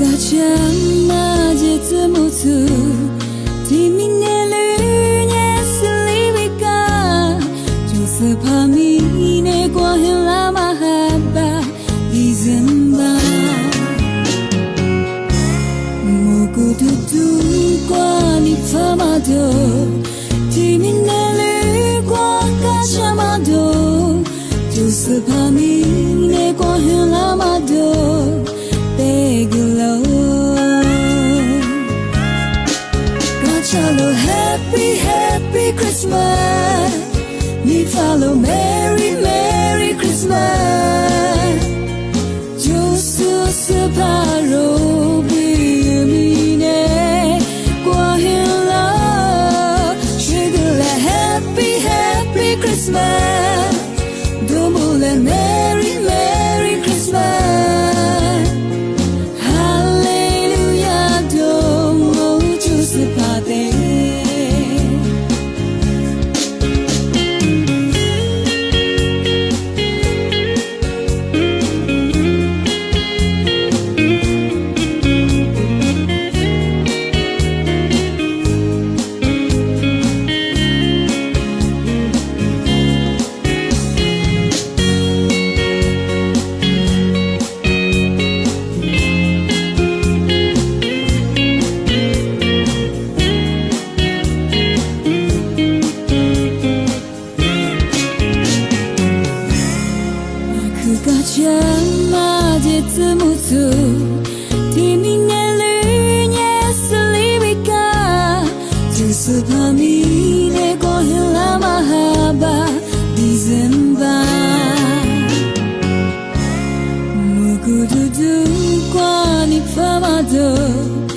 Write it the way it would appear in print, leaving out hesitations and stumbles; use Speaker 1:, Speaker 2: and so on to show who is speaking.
Speaker 1: 가장実物Timinele selibika Joseph Hamine Kwahila Mahaba Dizemba Mukututu Kwani Famado Timinele Kwa Kachamado Joseph Hamine Kwahila Mado Beglo Chalo happy, happy Christmas. Me follow Merry, Merry Christmas. Josu separo bimine kwahila. Shigula happy, happy Christmas. Dumule Merry, Merry Christmas. Hallelujah, domo Josu pade. 가장実物Timinele selibika Joseph Hamine Kwahila Mahaba Dizemba Mukututu Kwani Famado